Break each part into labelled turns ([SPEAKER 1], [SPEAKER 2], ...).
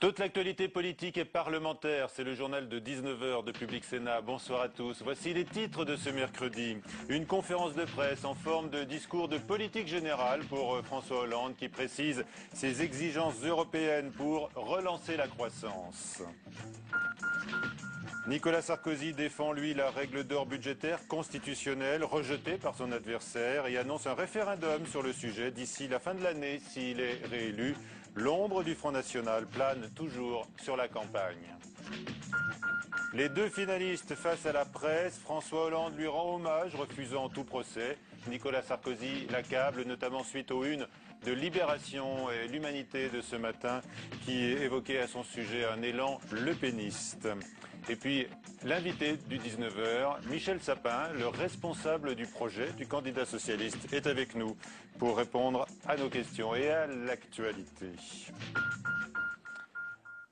[SPEAKER 1] Toute l'actualité politique et parlementaire, c'est le journal de 19 h de Public Sénat. Bonsoir à tous. Voici les titres de ce mercredi. Une conférence de presse en forme de discours de politique générale pour François Hollande qui précise ses exigences européennes pour relancer la croissance. Nicolas Sarkozy défend, lui, la règle d'or budgétaire constitutionnelle rejetée par son adversaire et annonce un référendum sur le sujet d'ici la fin de l'année s'il est réélu. L'ombre du Front National plane toujours sur la campagne. Les deux finalistes face à la presse, François Hollande lui rend hommage, refusant tout procès. Nicolas Sarkozy l'accable, notamment suite aux unes de Libération et l'Humanité de ce matin, qui évoquait à son sujet un élan lepéniste. Et puis, l'invité du 19 h, Michel Sapin, le responsable du projet du candidat socialiste, est avec nous pour répondre à nos questions et à l'actualité.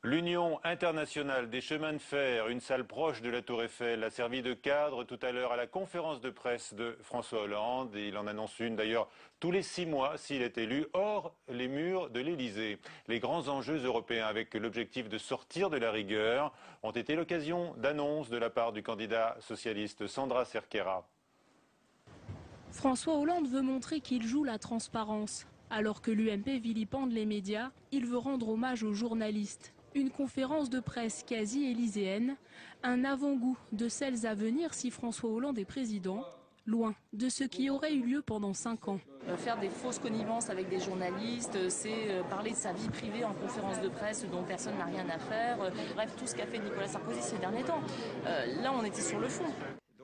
[SPEAKER 1] L'Union internationale des chemins de fer, une salle proche de la Tour Eiffel, a servi de cadre tout à l'heure à la conférence de presse de François Hollande. Et il en annonce une d'ailleurs tous les 6 mois s'il est élu, hors les murs de l'Élysée. Les grands enjeux européens avec l'objectif de sortir de la rigueur ont été l'occasion d'annonces de la part du candidat socialiste Sandra Cerqueira.
[SPEAKER 2] François Hollande veut montrer qu'il joue la transparence. Alors que l'UMP vilipende les médias, il veut rendre hommage aux journalistes. Une conférence de presse quasi élyséenne, un avant-goût de celles à venir si François Hollande est président, loin de ce qui aurait eu lieu pendant 5 ans.
[SPEAKER 3] Faire des fausses connivences avec des journalistes, c'est parler de sa vie privée en conférence de presse dont personne n'a rien à faire. Bref, tout ce qu'a fait Nicolas Sarkozy ces derniers temps. Là, on était sur le fond.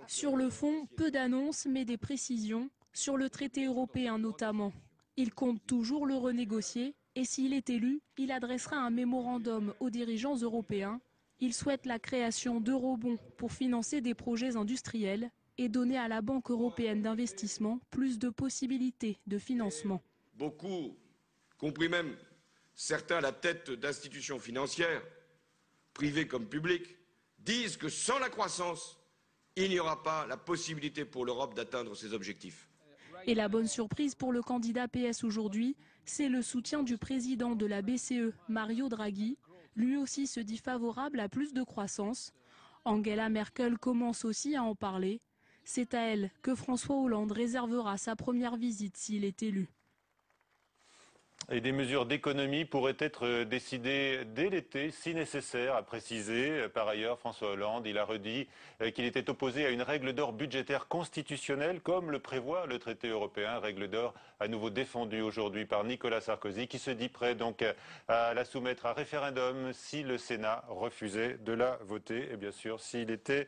[SPEAKER 2] Sur le fond, peu d'annonces, mais des précisions, sur le traité européen notamment. Il compte toujours le renégocier. Et s'il est élu, il adressera un mémorandum aux dirigeants européens. Il souhaite la création d'eurobonds pour financer des projets industriels et donner à la Banque européenne d'investissement plus de possibilités de financement.
[SPEAKER 4] Beaucoup, compris même certains à la tête d'institutions financières, privées comme publiques, disent que sans la croissance, il n'y aura pas la possibilité pour l'Europe d'atteindre ses objectifs.
[SPEAKER 2] Et la bonne surprise pour le candidat PS aujourd'hui, c'est le soutien du président de la BCE, Mario Draghi. Lui aussi se dit favorable à plus de croissance. Angela Merkel commence aussi à en parler. C'est à elle que François Hollande réservera sa première visite s'il est élu.
[SPEAKER 1] Et des mesures d'économie pourraient être décidées dès l'été, si nécessaire, a précisé. Par ailleurs, François Hollande, il a redit qu'il était opposé à une règle d'or budgétaire constitutionnelle, comme le prévoit le traité européen. Règle d'or à nouveau défendue aujourd'hui par Nicolas Sarkozy, qui se dit prêt donc à la soumettre à référendum si le Sénat refusait de la voter, et bien sûr s'il était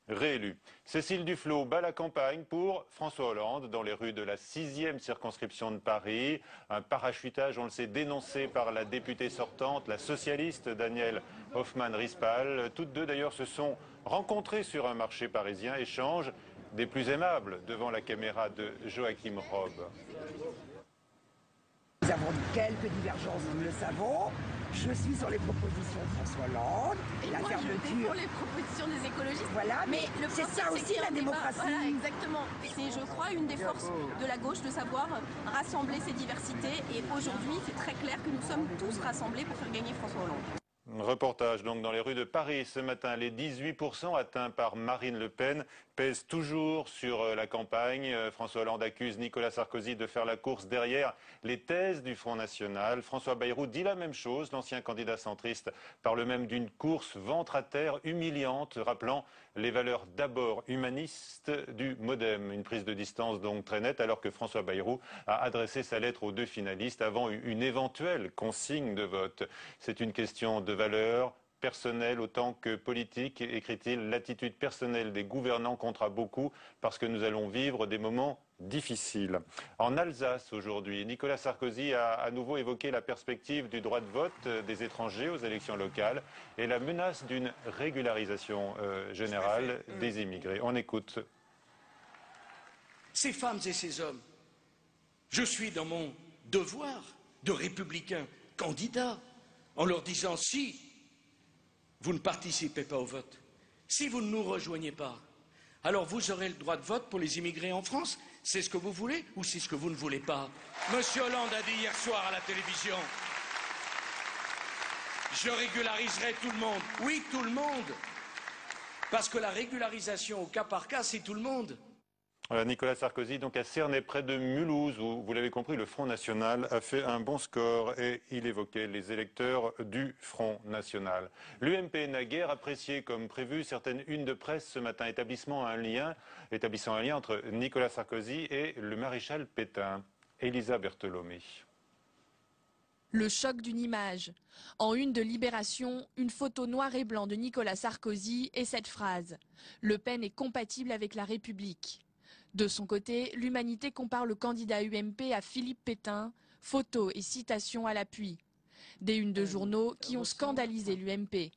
[SPEAKER 1] réélu. Cécile Duflot bat la campagne pour François Hollande dans les rues de la 6e circonscription de Paris. Un parachutage, on le sait, dénoncé par la députée sortante, la socialiste Danielle Hoffmann-Rispal. Toutes deux d'ailleurs se sont rencontrées sur un marché parisien, échange des plus aimables devant la caméra de Joachim Rob.
[SPEAKER 5] Nous avons quelques divergences, nous le savons. Je suis sur les propositions de François Hollande.
[SPEAKER 6] Et la fermeture. Pour les propositions des écologistes.
[SPEAKER 5] Voilà, mais c'est ça aussi la démocratie.
[SPEAKER 6] Voilà, exactement. C'est, je crois, une des forces de la gauche de savoir rassembler ces diversités. Et aujourd'hui, c'est très clair que nous sommes tous rassemblés pour faire gagner François Hollande.
[SPEAKER 1] Reportage donc dans les rues de Paris ce matin. Les 18% atteints par Marine Le Pen pèsent toujours sur la campagne. François Hollande accuse Nicolas Sarkozy de faire la course derrière les thèses du Front National. François Bayrou dit la même chose. L'ancien candidat centriste parle même d'une course ventre à terre humiliante, rappelant les valeurs d'abord humanistes du MoDem. Une prise de distance donc très nette, alors que François Bayrou a adressé sa lettre aux deux finalistes avant une éventuelle consigne de vote. C'est une question de valeurs personnelles autant que politiques, écrit-il. L'attitude personnelle des gouvernants comptera beaucoup parce que nous allons vivre des moments difficiles. En Alsace aujourd'hui, Nicolas Sarkozy a à nouveau évoqué la perspective du droit de vote des étrangers aux élections locales et la menace d'une régularisation générale des immigrés. On écoute.
[SPEAKER 7] Ces femmes et ces hommes, je suis dans mon devoir de républicain candidat en leur disant si vous ne participez pas au vote, si vous ne nous rejoignez pas, alors vous aurez le droit de vote pour les immigrés en France. C'est ce que vous voulez ou c'est ce que vous ne voulez pas? Monsieur Hollande a dit hier soir à la télévision, je régulariserai tout le monde. Oui, tout le monde. Parce que la régularisation au cas par cas, c'est tout le monde.
[SPEAKER 1] Voilà, Nicolas Sarkozy, donc à Cernay, près de Mulhouse, où, vous l'avez compris, le Front National a fait un bon score et il évoquait les électeurs du Front National. L'UMP n'a guère apprécié comme prévu certaines unes de presse ce matin, établissant un lien entre Nicolas Sarkozy et le maréchal Pétain. Elisa Berthelomé.
[SPEAKER 8] Le choc d'une image. En une de Libération, une photo noir et blanc de Nicolas Sarkozy et cette phrase « Le Pen est compatible avec la République ». De son côté, l'Humanité compare le candidat UMP à Philippe Pétain, photos et citations à l'appui. Des unes de journaux qui ont scandalisé l'UMP.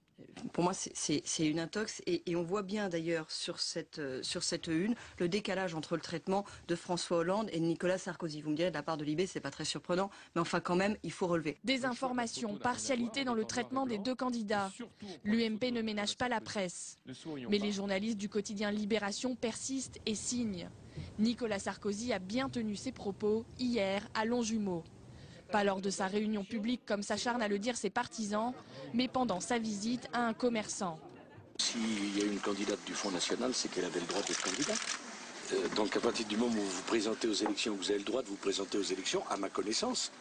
[SPEAKER 9] Pour moi, c'est une intox et on voit bien d'ailleurs sur cette une le décalage entre le traitement de François Hollande et de Nicolas Sarkozy. Vous me direz, de la part de Libé, c'est pas très surprenant, mais enfin quand même, il faut relever.
[SPEAKER 8] Désinformation, partialité dans le traitement des deux candidats. L'UMP ne ménage pas la presse. Mais les journalistes du quotidien Libération persistent et signent. Nicolas Sarkozy a bien tenu ses propos hier à Longjumeau. Pas lors de sa réunion publique comme s'acharnent à le dire ses partisans, mais pendant sa visite à un commerçant.
[SPEAKER 10] S'il y a une candidate du Front National, c'est qu'elle avait le droit d'être candidate. Donc à partir du moment où vous vous présentez aux élections, vous avez le droit de vous présenter aux élections, à ma connaissance,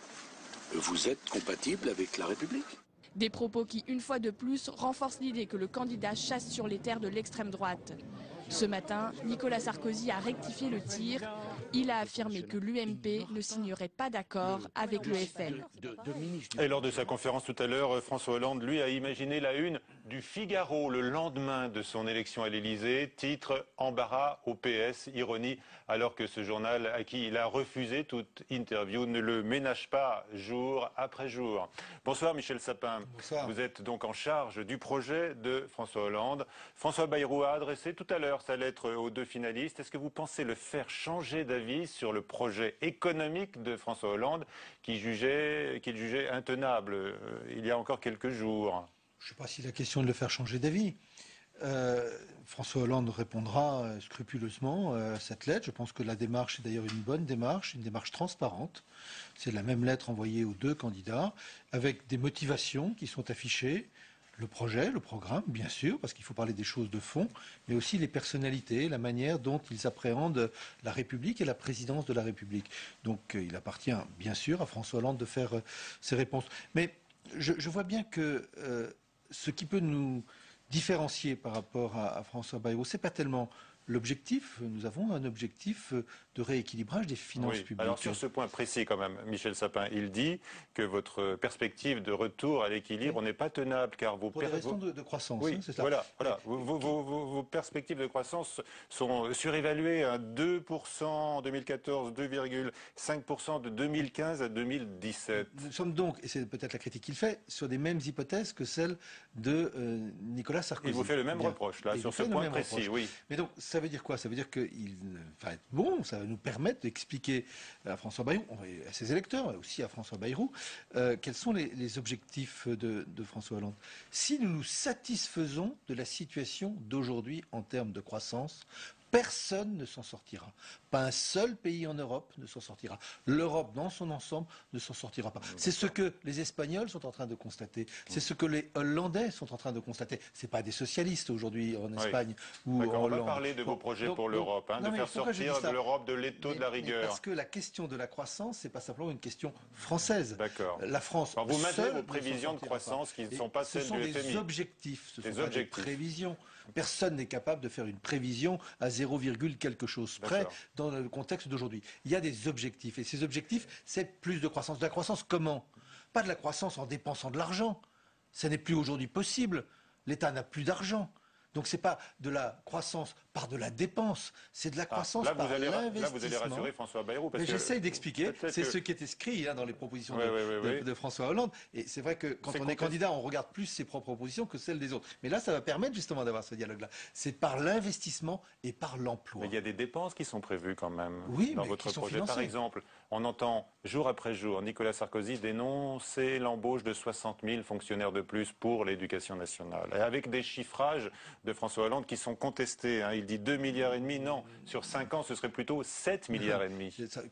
[SPEAKER 10] vous êtes compatible avec la République.
[SPEAKER 8] Des propos qui, une fois de plus, renforcent l'idée que le candidat chasse sur les terres de l'extrême droite. Ce matin, Nicolas Sarkozy a rectifié le tir. Il a affirmé que l'UMP ne signerait pas d'accord avec le FN.
[SPEAKER 1] Et lors de sa conférence tout à l'heure, François Hollande, lui, a imaginé la une du Figaro le lendemain de son élection à l'Élysée. Titre « Embarras au PS », ironie, alors que ce journal à qui il a refusé toute interview ne le ménage pas jour après jour. Bonsoir Michel Sapin.
[SPEAKER 11] Bonsoir.
[SPEAKER 1] Vous êtes donc en charge du projet de François Hollande. François Bayrou a adressé tout à l'heure sa lettre aux deux finalistes. Est-ce que vous pensez le faire changer d'avis sur le projet économique de François Hollande qu'il jugeait intenable il y a encore quelques jours?
[SPEAKER 11] Je ne sais pas s'il est question de le faire changer d'avis. François Hollande répondra scrupuleusement à cette lettre. Je pense que la démarche est d'ailleurs une bonne démarche, une démarche transparente. C'est la même lettre envoyée aux deux candidats, avec des motivations qui sont affichées. Le projet, le programme, bien sûr, parce qu'il faut parler des choses de fond, mais aussi les personnalités, la manière dont ils appréhendent la République et la présidence de la République. Donc il appartient bien sûr à François Hollande de faire ses réponses. Mais je vois bien que ce qui peut nous différencier par rapport à François Bayrou, c'est pas tellement l'objectif. Nous avons un objectif de rééquilibrage des finances publiques.
[SPEAKER 1] Alors sur ce point précis quand même, Michel Sapin, il dit que votre perspective de retour à l'équilibre n'est pas tenable car
[SPEAKER 11] pour les raisons de croissance,
[SPEAKER 1] oui,
[SPEAKER 11] hein, c'est ça.
[SPEAKER 1] Voilà. Vos perspectives de croissance sont surévaluées à 2% en 2014, 2,5% de 2015 à 2017.
[SPEAKER 11] Nous sommes donc, et c'est peut-être la critique qu'il fait, sur des mêmes hypothèses que celles de Nicolas Sarkozy.
[SPEAKER 1] Il vous fait le même reproche là, sur ce point précis, oui.
[SPEAKER 11] Mais donc, ça veut dire quoi? Ça veut dire qu'il va être bon, ça va nous permettre d'expliquer à François Bayrou, à ses électeurs, aussi à François Bayrou, quels sont les objectifs de François Hollande. Si nous nous satisfaisons de la situation d'aujourd'hui en termes de croissance, personne ne s'en sortira. Pas un seul pays en Europe ne s'en sortira. L'Europe dans son ensemble ne s'en sortira pas. C'est ce que les Espagnols sont en train de constater. C'est ce que les Hollandais sont en train de constater. C'est pas des socialistes aujourd'hui en Espagne ou en Hollande.
[SPEAKER 1] On va parler de vos projets pour l'Europe, de faire sortir de l'Europe de l'étau de la rigueur.
[SPEAKER 11] Parce que la question de la croissance, c'est pas simplement une question française.
[SPEAKER 1] D'accord.
[SPEAKER 11] La France.
[SPEAKER 1] Alors vous maintenez vos prévisions de croissance qui ne sont pas celles du FMI.
[SPEAKER 11] Ce sont des objectifs. Ce sont des prévisions. Personne n'est capable de faire une prévision à 0, quelque chose près dans le contexte d'aujourd'hui. Il y a des objectifs. Et ces objectifs, c'est plus de croissance. De la croissance comment? Pas de la croissance en dépensant de l'argent. Ça n'est plus aujourd'hui possible. L'État n'a plus d'argent. Donc ce n'est pas de la croissance par de la dépense, c'est de la croissance par l'investissement.
[SPEAKER 1] Là, vous allez rassurer François Bayrou.
[SPEAKER 11] Mais j'essaye d'expliquer, c'est ce qui est écrit dans les propositions de François Hollande. Et c'est vrai que quand on est candidat, on regarde plus ses propres propositions que celles des autres. Mais là, ça va permettre justement d'avoir ce dialogue-là. C'est par l'investissement et par l'emploi.
[SPEAKER 1] Mais il y a des dépenses qui sont prévues quand même
[SPEAKER 11] dans
[SPEAKER 1] votre projet.
[SPEAKER 11] Financées.
[SPEAKER 1] Par exemple, On entend jour après jour Nicolas Sarkozy dénoncer l'embauche de 60 000 fonctionnaires de plus pour l'éducation nationale. Et avec des chiffrages de François Hollande qui sont contestés. Il dit 2,5 milliards. Non, sur 5 ans, ce serait plutôt 7,5 milliards.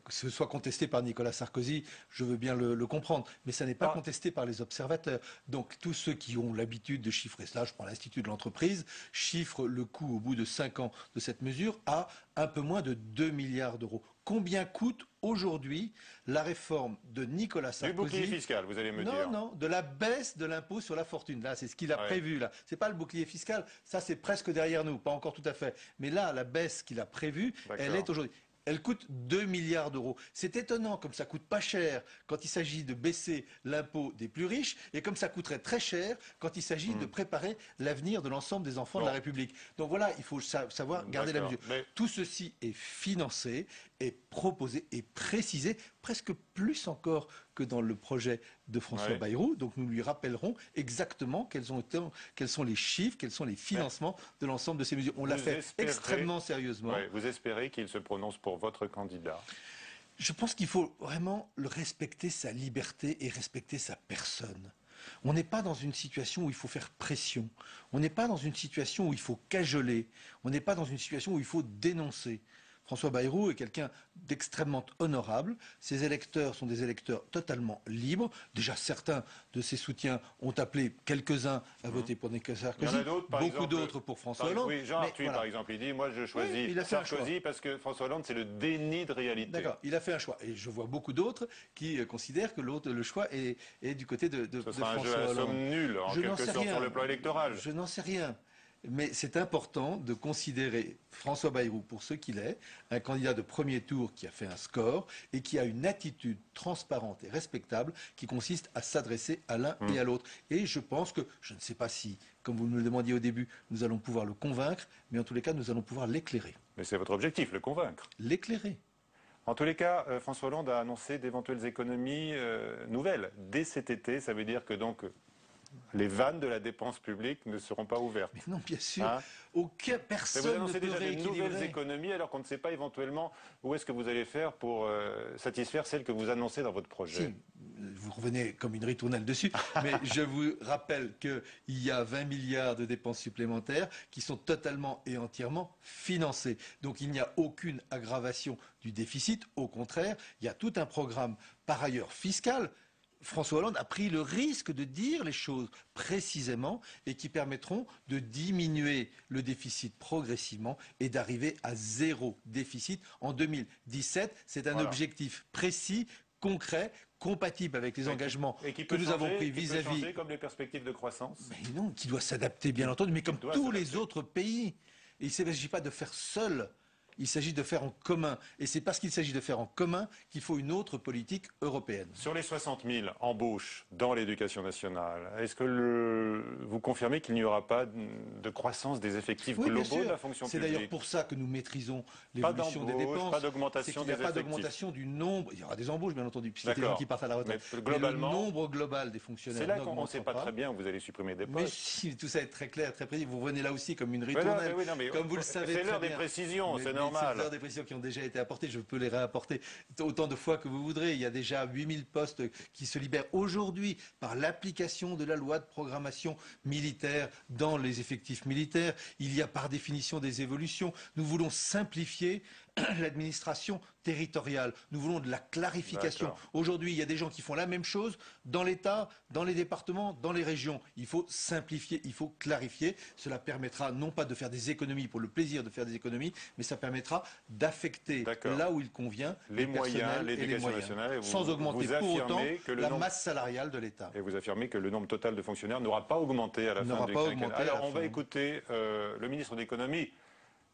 [SPEAKER 11] Que ce soit contesté par Nicolas Sarkozy, je veux bien le comprendre. Mais ça n'est pas contesté par les observateurs. Donc tous ceux qui ont l'habitude de chiffrer cela, je prends l'Institut de l'entreprise, chiffrent le coût au bout de 5 ans de cette mesure à un peu moins de 2 milliards d'euros. Combien coûte aujourd'hui la réforme de Nicolas Sarkozy?
[SPEAKER 1] Du bouclier fiscal, vous allez me dire.
[SPEAKER 11] Non, de la baisse de l'impôt sur la fortune. Là, c'est ce qu'il a prévu. Là, c'est pas le bouclier fiscal. Ça, c'est presque derrière nous, pas encore tout à fait. Mais là, la baisse qu'il a prévue, elle est aujourd'hui. Elle coûte 2 milliards d'euros. C'est étonnant, comme ça coûte pas cher quand il s'agit de baisser l'impôt des plus riches, et comme ça coûterait très cher quand il s'agit de préparer l'avenir de l'ensemble des enfants de la République. Donc voilà, il faut savoir garder la mesure. Tout ceci est financé, est proposé et précisé, presque plus encore que dans le projet de François Bayrou. Donc nous lui rappellerons exactement quels sont les chiffres, quels sont les financements de l'ensemble de ces mesures. On l'a fait extrêmement sérieusement.
[SPEAKER 1] Vous espérez qu'il se prononce pour votre candidat?
[SPEAKER 11] Je pense qu'il faut vraiment respecter sa liberté et respecter sa personne. On n'est pas dans une situation où il faut faire pression. On n'est pas dans une situation où il faut cajoler. On n'est pas dans une situation où il faut dénoncer. François Bayrou est quelqu'un d'extrêmement honorable. Ses électeurs sont des électeurs totalement libres. Déjà, certains de ses soutiens ont appelé quelques-uns à voter pour Nicolas Sarkozy.
[SPEAKER 1] Il y en a d'autres,
[SPEAKER 11] beaucoup d'autres pour François Hollande.
[SPEAKER 1] Oui, Jean Arthuis, par exemple, il dit « Moi, je choisis Sarkozy parce que François Hollande, c'est le déni de réalité. »
[SPEAKER 11] D'accord, il a fait un choix. Et je vois beaucoup d'autres qui considèrent que le choix est du côté de François Hollande.
[SPEAKER 1] Ce sera un jeu à somme nulle, en quelque sorte, sur le plan électoral.
[SPEAKER 11] Je n'en sais rien. Mais c'est important de considérer François Bayrou pour ce qu'il est, un candidat de premier tour qui a fait un score et qui a une attitude transparente et respectable qui consiste à s'adresser à l'un et à l'autre. Et je pense que, je ne sais pas si, comme vous me le demandiez au début, nous allons pouvoir le convaincre, mais en tous les cas, nous allons pouvoir l'éclairer.
[SPEAKER 1] Mais c'est votre objectif, le convaincre.
[SPEAKER 11] L'éclairer.
[SPEAKER 1] En tous les cas, François Hollande a annoncé d'éventuelles économies nouvelles dès cet été. Ça veut dire que donc les vannes de la dépense publique ne seront pas ouvertes.
[SPEAKER 11] Mais non, bien sûr. Personne
[SPEAKER 1] vous annoncez
[SPEAKER 11] ne peut
[SPEAKER 1] déjà de
[SPEAKER 11] rééquilibrer.
[SPEAKER 1] nouvelles économies alors qu'on ne sait pas éventuellement où est-ce que vous allez faire pour satisfaire celles que vous annoncez dans votre projet.
[SPEAKER 11] Si, vous revenez comme une ritournelle dessus, mais je vous rappelle qu'il y a 20 milliards de dépenses supplémentaires qui sont totalement et entièrement financées. Donc il n'y a aucune aggravation du déficit. Au contraire, il y a tout un programme par ailleurs fiscal. François Hollande a pris le risque de dire les choses précisément et qui permettront de diminuer le déficit progressivement et d'arriver à 0 déficit en 2017. C'est un objectif précis, concret, compatible avec les engagements que nous avons pris vis-à-vis...
[SPEAKER 1] comme les perspectives de croissance.
[SPEAKER 11] Mais non, qui doit s'adapter bien entendu, mais comme tous les autres pays. Et il ne s'agit pas de faire seul. Il s'agit de faire en commun. Et c'est parce qu'il s'agit de faire en commun qu'il faut une autre politique européenne.
[SPEAKER 1] Sur les 60 000 embauches dans l'éducation nationale, est-ce que vous confirmez qu'il n'y aura pas de croissance des effectifs globaux de la fonction publique?
[SPEAKER 11] C'est d'ailleurs pour ça que nous maîtrisons l'évolution des dépenses.
[SPEAKER 1] Pas d'augmentation des effectifs.
[SPEAKER 11] Il n'y a pas d'augmentation du nombre. Il y aura des embauches, bien entendu, puisqu'il y a des gens qui partent à la retraite.
[SPEAKER 1] Mais globalement,
[SPEAKER 11] le nombre global des fonctionnaires.
[SPEAKER 1] C'est là qu'on ne sait pas très bien où vous allez supprimer des postes.
[SPEAKER 11] Mais si tout ça est très clair, très précis, vous revenez là aussi comme une ritournelle. Comme vous le savez.
[SPEAKER 1] C'est l'heure des précisions, c'est normal.
[SPEAKER 11] C'est l'heure des précisions qui ont déjà été apportées, je peux les réapporter autant de fois que vous voudrez. Il y a déjà 8000 postes qui se libèrent aujourd'hui par l'application de la loi de programmation militaire dans les effectifs militaires. Il y a par définition des évolutions. Nous voulons simplifier l'administration territoriale. Nous voulons de la clarification. Aujourd'hui, il y a des gens qui font la même chose dans l'État, dans les départements, dans les régions. Il faut simplifier, il faut clarifier. Cela permettra non pas de faire des économies pour le plaisir de faire des économies, mais ça permettra d'affecter là où il convient
[SPEAKER 1] les moyens, l'éducation nationale,
[SPEAKER 11] sans augmenter pour autant la masse salariale de l'État.
[SPEAKER 1] Et vous affirmez que le nombre total de fonctionnaires n'aura pas augmenté à la fin du quinquennat. Alors on va écouter le ministre de l'économie.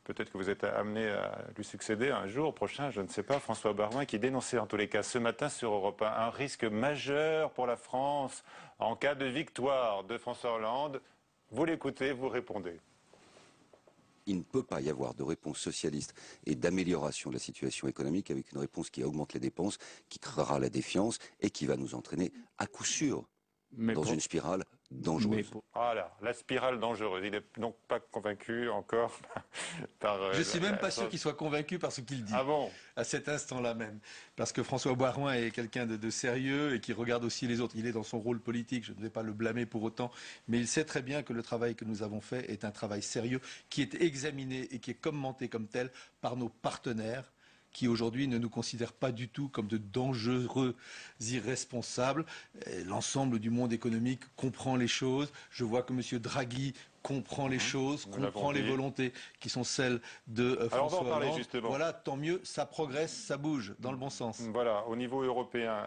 [SPEAKER 1] Peut-être que vous êtes amené à lui succéder un jour prochain, je ne sais pas, François Baroin, qui dénonçait en tous les cas ce matin sur Europe 1 un risque majeur pour la France en cas de victoire de François Hollande. Vous l'écoutez, vous répondez.
[SPEAKER 12] Il ne peut pas y avoir de réponse socialiste et d'amélioration de la situation économique avec une réponse qui augmente les dépenses, qui créera la défiance et qui va nous entraîner à coup sûr dans une spirale dangereuse.
[SPEAKER 1] Voilà, la spirale dangereuse. Il n'est donc pas convaincu encore par...
[SPEAKER 11] Je ne suis même pas sûr qu'il soit convaincu par ce qu'il dit.
[SPEAKER 1] Ah bon?
[SPEAKER 11] À cet instant-là même. Parce que François Baroin est quelqu'un de sérieux et qui regarde aussi les autres. Il est dans son rôle politique, je ne vais pas le blâmer pour autant, mais il sait très bien que le travail que nous avons fait est un travail sérieux, qui est examiné et qui est commenté comme tel par nos partenaires, qui aujourd'hui ne nous considèrent pas du tout comme de dangereux irresponsables. L'ensemble du monde économique comprend les choses. Je vois que M. Draghi comprend les choses, comprend les volontés qui sont celles de François Hollande.
[SPEAKER 1] Justement.
[SPEAKER 11] Voilà, tant mieux, ça progresse, ça bouge dans le bon sens.
[SPEAKER 1] Voilà, au niveau européen,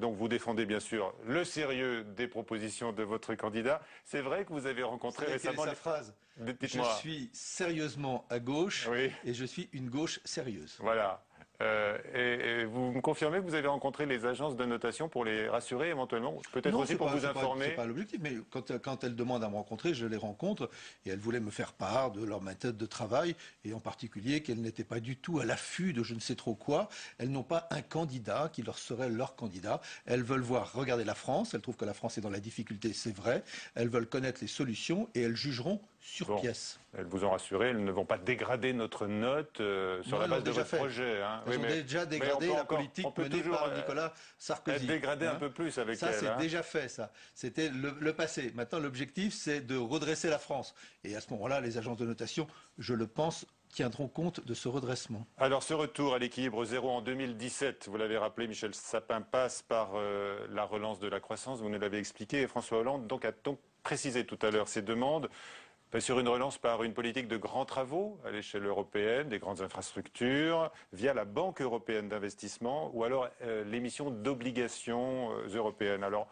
[SPEAKER 1] donc vous défendez bien sûr le sérieux des propositions de votre candidat. C'est vrai que vous avez rencontré récemment...
[SPEAKER 11] Quelle est sa phrase? Je suis sérieusement à gauche et je suis une gauche sérieuse.
[SPEAKER 1] Voilà. Et vous me confirmez que vous avez rencontré les agences de notation pour les rassurer éventuellement, peut-être aussi pour vous informer.
[SPEAKER 11] C'est pas l'objectif, mais quand elles demandent à me rencontrer, je les rencontre et elles voulaient me faire part de leur méthode de travail et en particulier qu'elles n'étaient pas du tout à l'affût de je ne sais trop quoi. Elles n'ont pas un candidat qui leur serait leur candidat. Elles veulent regarder la France. Elles trouvent que la France est dans la difficulté, c'est vrai. Elles veulent connaître les solutions et elles jugeront sur pièce.
[SPEAKER 1] Elles vous ont rassuré, elles ne vont pas dégrader notre note sur la base de votre projet. Hein.
[SPEAKER 11] Elles ont déjà dégradé la politique menée par Nicolas Sarkozy.
[SPEAKER 1] Dégrader un peu plus avec elle.
[SPEAKER 11] Ça, c'est déjà fait, ça. C'était le passé. Maintenant, l'objectif, c'est de redresser la France. Et à ce moment-là, les agences de notation, je le pense, tiendront compte de ce redressement.
[SPEAKER 1] Alors, ce retour à l'équilibre zéro en 2017, vous l'avez rappelé, Michel Sapin, passe par la relance de la croissance, vous nous l'avez expliqué, et François Hollande a donc précisé tout à l'heure ses demandes sur une relance par une politique de grands travaux à l'échelle européenne, des grandes infrastructures, via la Banque européenne d'investissement, ou alors l'émission d'obligations européennes. Alors,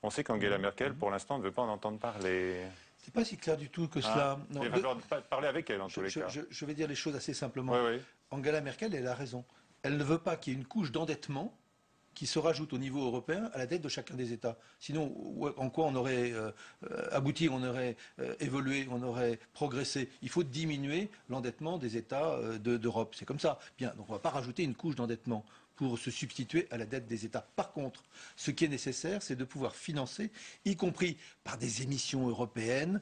[SPEAKER 1] on sait qu'Angela Merkel, pour l'instant, ne veut pas en entendre parler.
[SPEAKER 11] C'est pas si clair du tout que cela.
[SPEAKER 1] Il va falloir parler avec elle, en tous les cas.
[SPEAKER 11] Je vais dire les choses assez simplement.
[SPEAKER 1] Oui.
[SPEAKER 11] Angela Merkel, elle a raison. Elle ne veut pas qu'il y ait une couche d'endettement qui se rajoute au niveau européen à la dette de chacun des États. Sinon, en quoi on aurait abouti, on aurait évolué, on aurait progressé? Il faut diminuer l'endettement des États d'Europe. C'est comme ça. Bien, donc on ne va pas rajouter une couche d'endettement pour se substituer à la dette des États. Par contre, ce qui est nécessaire, c'est de pouvoir financer, y compris par des émissions européennes.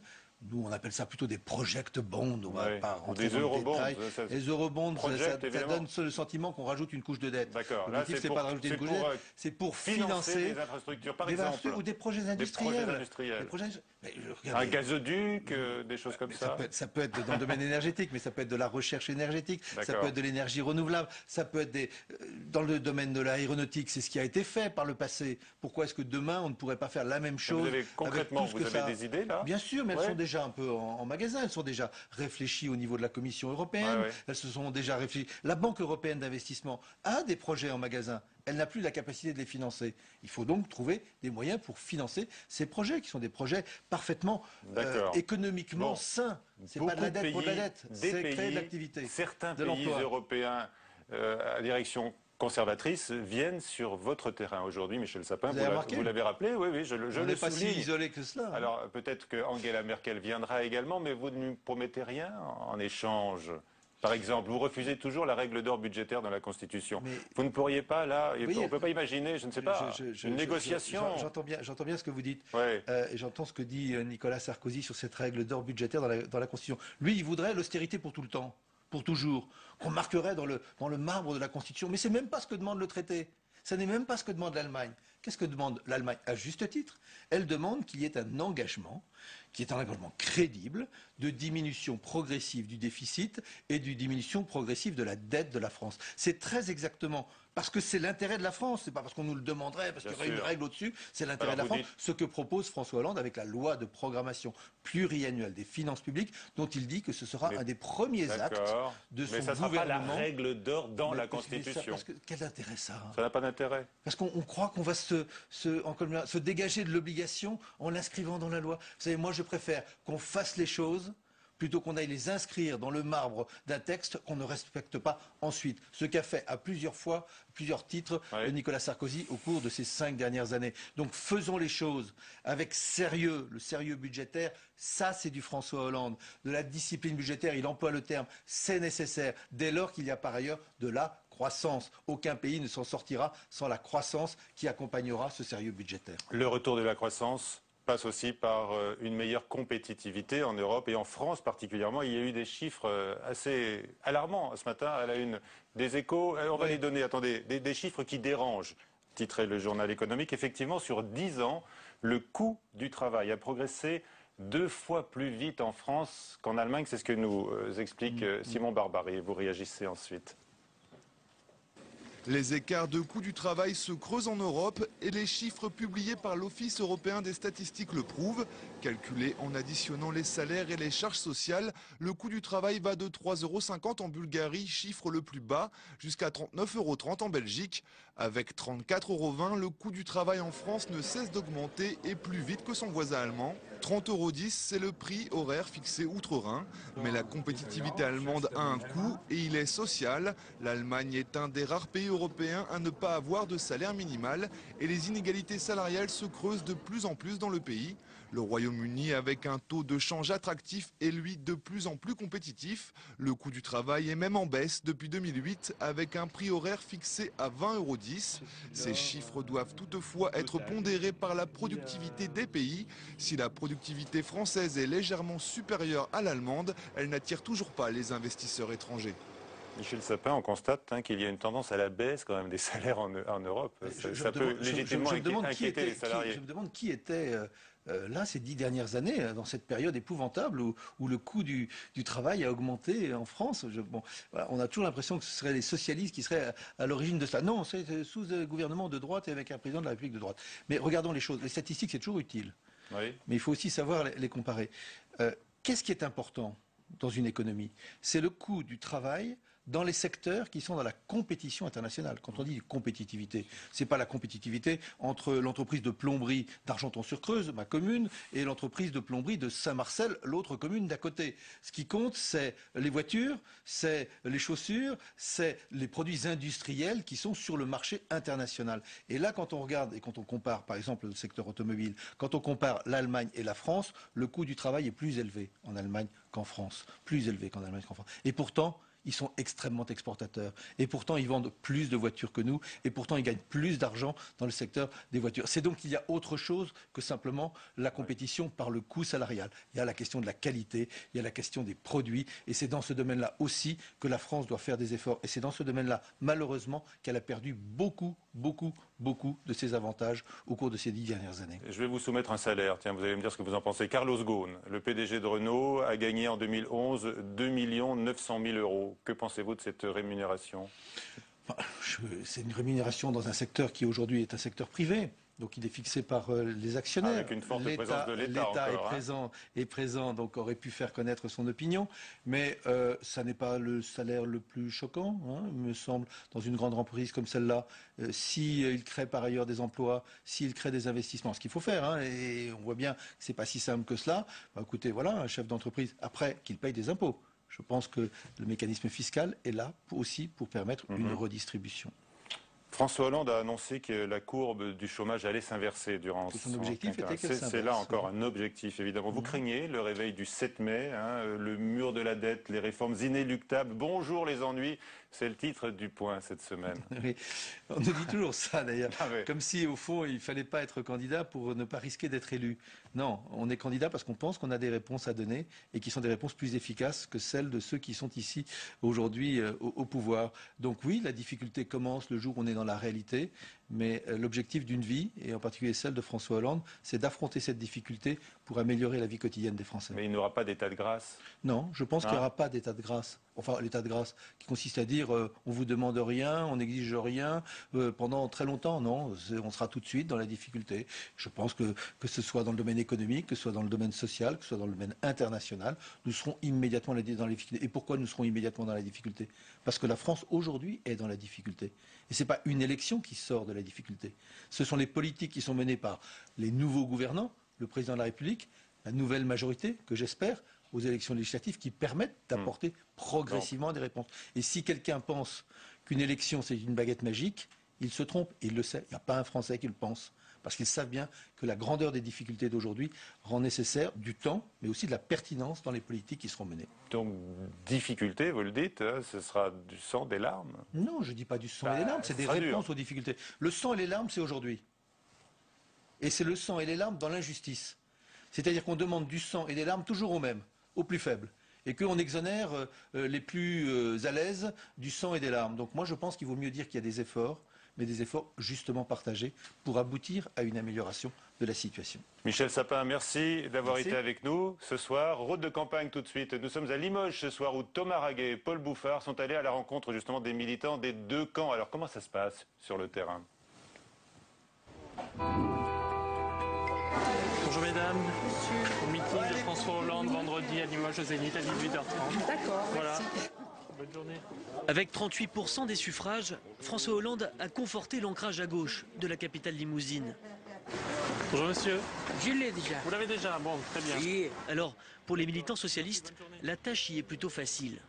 [SPEAKER 11] Nous, on appelle ça plutôt des project bonds. On va pas rentrer dans le détail. Les eurobonds, ça donne le sentiment qu'on rajoute une couche de dette.
[SPEAKER 1] D'accord.
[SPEAKER 11] L'objectif, c'est pas de rajouter une couche de dette, c'est pour financer
[SPEAKER 1] des infrastructures, par exemple,
[SPEAKER 11] ou des projets industriels.
[SPEAKER 1] Un gazoduc, des choses comme ça.
[SPEAKER 11] Ça peut être dans le domaine énergétique, mais ça peut être de la recherche énergétique, ça peut être de l'énergie renouvelable, ça peut être dans le domaine de l'aéronautique. C'est ce qui a été fait par le passé. Pourquoi est-ce que demain, on ne pourrait pas faire la même chose?
[SPEAKER 1] Concrètement, vous avez des idées là?
[SPEAKER 11] Bien sûr, mais elles sont déjà un peu en magasin, elles sont déjà réfléchies au niveau de la Commission européenne, elles se sont déjà réfléchies. La Banque européenne d'investissement a des projets en magasin, elle n'a plus la capacité de les financer. Il faut donc trouver des moyens pour financer ces projets, qui sont des projets parfaitement économiquement sains. C'est pas de la dette pour de la dette, c'est créer de l'activité.
[SPEAKER 1] Certains pays européens à direction conservatrices viennent sur votre terrain aujourd'hui, Michel Sapin. Vous l'avez rappelé, oui, je le souligne.
[SPEAKER 11] On n'est pas si isolé que cela.
[SPEAKER 1] Alors peut-être que Angela Merkel viendra également, mais vous ne lui promettez rien en échange. Par exemple, vous refusez toujours la règle d'or budgétaire dans la Constitution. Mais vous ne pourriez pas, là, on ne peut pas imaginer, je ne sais pas, une négociation.
[SPEAKER 11] J'entends bien ce que vous dites. Et j'entends ce que dit Nicolas Sarkozy sur cette règle d'or budgétaire dans la Constitution. Lui, il voudrait l'austérité pour tout le temps, pour toujours, qu'on marquerait dans le marbre de la Constitution. Mais ce n'est même pas ce que demande le traité. Ce n'est même pas ce que demande l'Allemagne. Qu'est-ce que demande l'Allemagne? À juste titre, elle demande qu'il y ait un engagement, qui est un engagement crédible, de diminution progressive du déficit et de diminution progressive de la dette de la France. C'est très exactement, parce que c'est l'intérêt de la France, c'est pas parce qu'on nous le demanderait, parce qu'il y aurait une règle au-dessus, c'est l'intérêt de la France, ce que propose François Hollande avec la loi de programmation pluriannuelle des finances publiques, dont il dit que ce sera un des premiers actes de son gouvernement. Mais ça ne sera pas la
[SPEAKER 1] règle d'or dans la Constitution.
[SPEAKER 11] Quel intérêt ça?
[SPEAKER 1] Ça n'a pas d'intérêt.
[SPEAKER 11] Parce qu'on croit qu'on va se dégager de l'obligation en l'inscrivant dans la loi. Vous savez, moi je préfère qu'on fasse les choses plutôt qu'on aille les inscrire dans le marbre d'un texte qu'on ne respecte pas ensuite. Ce qu'a fait à plusieurs titres, Nicolas Sarkozy au cours de ces 5 dernières années. Donc faisons les choses avec sérieux, le sérieux budgétaire, ça c'est du François Hollande. De la discipline budgétaire, il emploie le terme, c'est nécessaire, dès lors qu'il y a par ailleurs de la croissance. Aucun pays ne s'en sortira sans la croissance qui accompagnera ce sérieux budgétaire.
[SPEAKER 1] Le retour de la croissance passe aussi par une meilleure compétitivité en Europe et en France particulièrement. Il y a eu des chiffres assez alarmants ce matin à la une des Échos. On va les donner, attendez, des chiffres qui dérangent, titrait le journal économique. Effectivement, sur 10 ans, le coût du travail a progressé 2 fois plus vite en France qu'en Allemagne. C'est ce que nous explique Simon Barbaret. Vous réagissez ensuite.
[SPEAKER 13] Les écarts de coût du travail se creusent en Europe et les chiffres publiés par l'Office européen des statistiques le prouvent. Calculé en additionnant les salaires et les charges sociales, le coût du travail va de 3,50 € en Bulgarie, chiffre le plus bas, jusqu'à 39,30 € en Belgique. Avec 34,20 €, le coût du travail en France ne cesse d'augmenter et plus vite que son voisin allemand. 30,10 €, c'est le prix horaire fixé outre-Rhin. Mais la compétitivité allemande a un coût et il est social. L'Allemagne est un des rares pays européens à ne pas avoir de salaire minimal et les inégalités salariales se creusent de plus en plus dans le pays. Le Royaume-Uni, avec un taux de change attractif, est lui de plus en plus compétitif. Le coût du travail est même en baisse depuis 2008 avec un prix horaire fixé à 20,10 €. Ces chiffres doivent toutefois être pondérés par la productivité des pays. Si la productivité française est légèrement supérieure à l'allemande, elle n'attire toujours pas les investisseurs étrangers.
[SPEAKER 1] Michel Sapin, on constate qu'il y a une tendance à la baisse quand même des salaires en Europe. Ça peut légitimement inquiéter les salariés.
[SPEAKER 11] Je me demande qui était là ces 10 dernières années, dans cette période épouvantable où le coût du travail a augmenté en France. Voilà, on a toujours l'impression que ce seraient les socialistes qui seraient à l'origine de ça. Non, c'est sous un gouvernement de droite et avec un président de la République de droite. Mais regardons les choses. Les statistiques, c'est toujours utile. Oui. Mais il faut aussi savoir les comparer. Qu'est-ce qui est important dans une économie? C'est le coût du travail dans les secteurs qui sont dans la compétition internationale. Quand on dit compétitivité, c'est pas la compétitivité entre l'entreprise de plomberie d'Argenton-sur-Creuse, ma commune, et l'entreprise de plomberie de Saint-Marcel, l'autre commune d'à côté. Ce qui compte, c'est les voitures, c'est les chaussures, c'est les produits industriels qui sont sur le marché international. Et là, quand on regarde et quand on compare, par exemple, le secteur automobile, quand on compare l'Allemagne et la France, le coût du travail est plus élevé en Allemagne qu'en France. Plus élevé qu'en Allemagne qu'en France. Et pourtant, ils sont extrêmement exportateurs. Et pourtant, ils vendent plus de voitures que nous. Et pourtant, ils gagnent plus d'argent dans le secteur des voitures. C'est donc qu'il y a autre chose que simplement la compétition par le coût salarial. Il y a la question de la qualité, il y a la question des produits. Et c'est dans ce domaine-là aussi que la France doit faire des efforts. Et c'est dans ce domaine-là, malheureusement, qu'elle a perdu beaucoup de ses avantages au cours de ces 10 dernières années.
[SPEAKER 1] Je vais vous soumettre un salaire. Tiens, vous allez me dire ce que vous en pensez. Carlos Ghosn, le PDG de Renault, a gagné en 2011 2 900 000 €. Que pensez-vous de cette rémunération?
[SPEAKER 11] C'est une rémunération dans un secteur qui aujourd'hui est un secteur privé. Donc il est fixé par les actionnaires.
[SPEAKER 1] Avec une forte présence de l'État encore.
[SPEAKER 11] L'État est présent, donc aurait pu faire connaître son opinion. Mais ça n'est pas le salaire le plus choquant, il me semble, dans une grande entreprise comme celle-là. S'il crée par ailleurs des emplois, s'il crée des investissements, ce qu'il faut faire, et on voit bien que c'est pas si simple que cela. Bah, écoutez, voilà, un chef d'entreprise, après qu'il paye des impôts. Je pense que le mécanisme fiscal est là aussi pour permettre une redistribution.
[SPEAKER 1] François Hollande a annoncé que la courbe du chômage allait s'inverser durant son objectif. C'est là encore un objectif, évidemment. Vous craignez le réveil du 7 mai, le mur de la dette, les réformes inéluctables. Bonjour les ennuis, c'est le titre du Point cette semaine.
[SPEAKER 11] Oui. On nous dit toujours ça d'ailleurs, comme si au fond il ne fallait pas être candidat pour ne pas risquer d'être élu. Non, on est candidat parce qu'on pense qu'on a des réponses à donner et qui sont des réponses plus efficaces que celles de ceux qui sont ici aujourd'hui au pouvoir. Donc oui, la difficulté commence le jour où on est dans la réalité, mais l'objectif d'une vie, et en particulier celle de François Hollande, c'est d'affronter cette difficulté pour améliorer la vie quotidienne des Français.
[SPEAKER 1] Mais il n'y aura pas d'état de grâce?
[SPEAKER 11] Non, je pense qu'il n'y aura pas d'état de grâce. Enfin, l'état de grâce qui consiste à dire on vous demande rien, on n'exige rien pendant très longtemps. Non, on sera tout de suite dans la difficulté. Je pense que ce soit dans le domaine économique, que ce soit dans le domaine social, que ce soit dans le domaine international, nous serons immédiatement dans la difficulté. Et pourquoi nous serons immédiatement dans la difficulté? Parce que la France aujourd'hui est dans la difficulté. Et ce n'est pas une élection qui sort de la difficulté. Ce sont les politiques qui sont menées par les nouveaux gouvernants, le président de la République, la nouvelle majorité, que j'espère, aux élections législatives, qui permettent d'apporter progressivement des réponses. Et si quelqu'un pense qu'une élection, c'est une baguette magique, il se trompe, et il le sait. Il n'y a pas un Français qui le pense. Parce qu'ils savent bien que la grandeur des difficultés d'aujourd'hui rend nécessaire du temps, mais aussi de la pertinence dans les politiques qui seront menées.
[SPEAKER 1] Donc, difficulté, vous le dites, ce sera du sang, des larmes?
[SPEAKER 11] Non, je ne dis pas du sang et des larmes, c'est des réponses aux difficultés. Le sang et les larmes, c'est aujourd'hui. Et c'est le sang et les larmes dans l'injustice. C'est-à-dire qu'on demande du sang et des larmes toujours aux mêmes, aux plus faibles. Et qu'on exonère les plus à l'aise du sang et des larmes. Donc moi je pense qu'il vaut mieux dire qu'il y a des efforts, mais des efforts justement partagés pour aboutir à une amélioration de la situation.
[SPEAKER 1] Michel Sapin, merci d'avoir été avec nous ce soir. Route de campagne tout de suite. Nous sommes à Limoges ce soir où Thomas Raguet et Paul Bouffard sont allés à la rencontre justement des militants des deux camps. Alors comment ça se passe sur le terrain?
[SPEAKER 14] Bonjour mesdames, au meeting de François Hollande vendredi à Limoges au Zénith à 18h30.
[SPEAKER 15] D'accord,
[SPEAKER 14] voilà.
[SPEAKER 15] merci.
[SPEAKER 14] Bonne journée.
[SPEAKER 15] Avec 38% des suffrages, François Hollande a conforté l'ancrage à gauche de la capitale limousine.
[SPEAKER 14] Bonjour monsieur.
[SPEAKER 15] Je l'ai déjà.
[SPEAKER 14] Vous l'avez déjà, bon, très bien.
[SPEAKER 15] Oui. Alors, pour les militants socialistes, la tâche y est plutôt facile.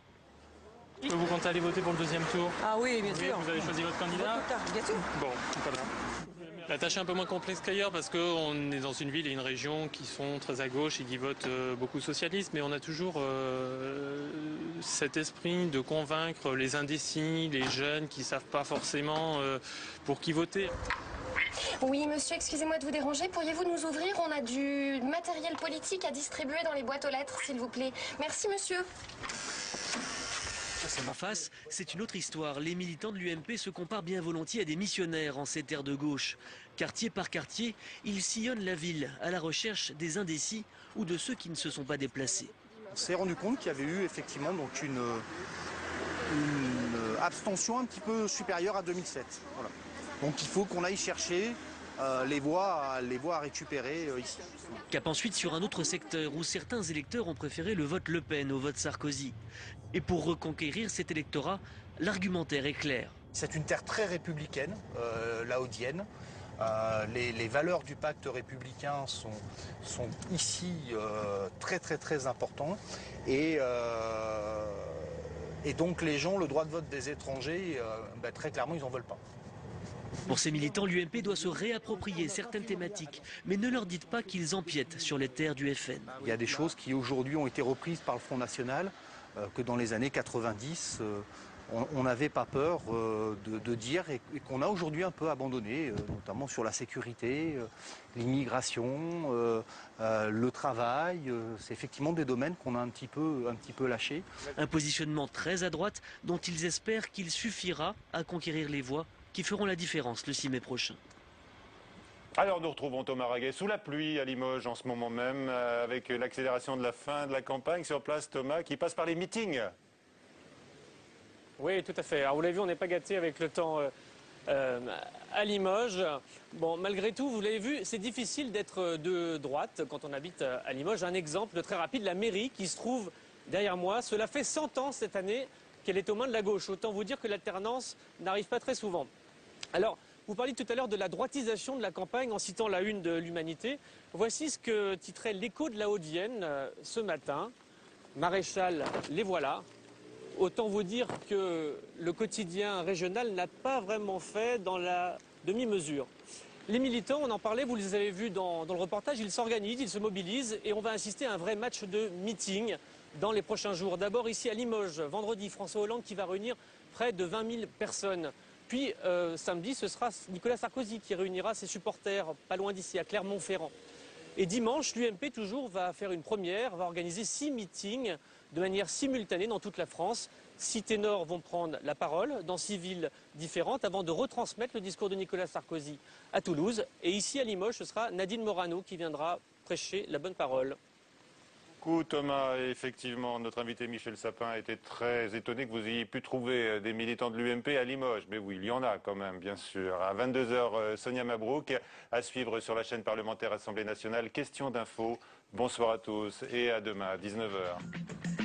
[SPEAKER 14] Vous comptez aller voter pour le deuxième tour?
[SPEAKER 15] Ah oui, bien sûr.
[SPEAKER 14] Vous avez choisi votre candidat?
[SPEAKER 15] Bien sûr.
[SPEAKER 14] Bon, voilà. La tâche est un peu moins complexe qu'ailleurs parce qu'on est dans une ville et une région qui sont très à gauche et qui votent beaucoup socialistes, mais on a toujours cet esprit de convaincre les indécis, les jeunes qui ne savent pas forcément pour qui voter.
[SPEAKER 16] Oui, monsieur, excusez-moi de vous déranger. Pourriez-vous nous ouvrir? On a du matériel politique à distribuer dans les boîtes aux lettres, s'il vous plaît. Merci, monsieur.
[SPEAKER 15] En face, c'est une autre histoire. Les militants de l'UMP se comparent bien volontiers à des missionnaires en ces terres de gauche. Quartier par quartier, ils sillonnent la ville à la recherche des indécis ou de ceux qui ne se sont pas déplacés.
[SPEAKER 17] On s'est rendu compte qu'il y avait eu effectivement donc une abstention un petit peu supérieure à 2007. Voilà. Donc il faut qu'on aille chercher les voix à récupérer ici.
[SPEAKER 15] Cap ensuite sur un autre secteur où certains électeurs ont préféré le vote Le Pen au vote Sarkozy. Et pour reconquérir cet électorat, l'argumentaire est clair.
[SPEAKER 17] C'est une terre très républicaine, la Haute-Vienne. Les valeurs du pacte républicain sont ici très importantes. Et donc les gens, le droit de vote des étrangers, très clairement, ils n'en veulent pas.
[SPEAKER 15] Pour ces militants, l'UMP doit se réapproprier certaines thématiques, mais ne leur dites pas qu'ils empiètent sur les terres du FN.
[SPEAKER 17] Il y a des choses qui aujourd'hui ont été reprises par le Front National, que dans les années 90, on n'avait pas peur de dire et qu'on a aujourd'hui un peu abandonné, notamment sur la sécurité, l'immigration, le travail. C'est effectivement des domaines qu'on a un petit peu lâchés.
[SPEAKER 15] Un positionnement très à droite dont ils espèrent qu'il suffira à conquérir les voix qui feront la différence le 6 mai prochain.
[SPEAKER 1] Alors nous retrouvons Thomas Raguet sous la pluie à Limoges en ce moment même, avec l'accélération de la fin de la campagne. Sur place, Thomas, qui passe par les meetings.
[SPEAKER 18] Oui, tout à fait. Alors vous l'avez vu, on n'est pas gâté avec le temps à Limoges. Bon, malgré tout, vous l'avez vu, c'est difficile d'être de droite quand on habite à Limoges. Un exemple très rapide, la mairie qui se trouve derrière moi. Cela fait 100 ans cette année qu'elle est aux mains de la gauche. Autant vous dire que l'alternance n'arrive pas très souvent. Alors, vous parliez tout à l'heure de la droitisation de la campagne en citant la une de l'Humanité. Voici ce que titrait l'Écho de la Haute-Vienne ce matin. Maréchal, les voilà. Autant vous dire que le quotidien régional n'a pas vraiment fait dans la demi-mesure. Les militants, on en parlait, vous les avez vus dans le reportage, ils s'organisent, ils se mobilisent et on va assister à un vrai match de meeting dans les prochains jours. D'abord ici à Limoges, vendredi, François Hollande qui va réunir près de 20 000 personnes. Puis samedi, ce sera Nicolas Sarkozy qui réunira ses supporters pas loin d'ici, à Clermont-Ferrand. Et dimanche, l'UMP toujours va faire une première, va organiser 6 meetings de manière simultanée dans toute la France. 6 ténors vont prendre la parole dans 6 villes différentes avant de retransmettre le discours de Nicolas Sarkozy à Toulouse. Et ici à Limoges, ce sera Nadine Morano qui viendra prêcher la bonne parole.
[SPEAKER 1] Thomas, effectivement, notre invité Michel Sapin était très étonné que vous ayez pu trouver des militants de l'UMP à Limoges. Mais oui, il y en a quand même, bien sûr. À 22h, Sonia Mabrouk, à suivre sur la chaîne parlementaire Assemblée nationale. Question d'info. Bonsoir à tous et à demain à 19h.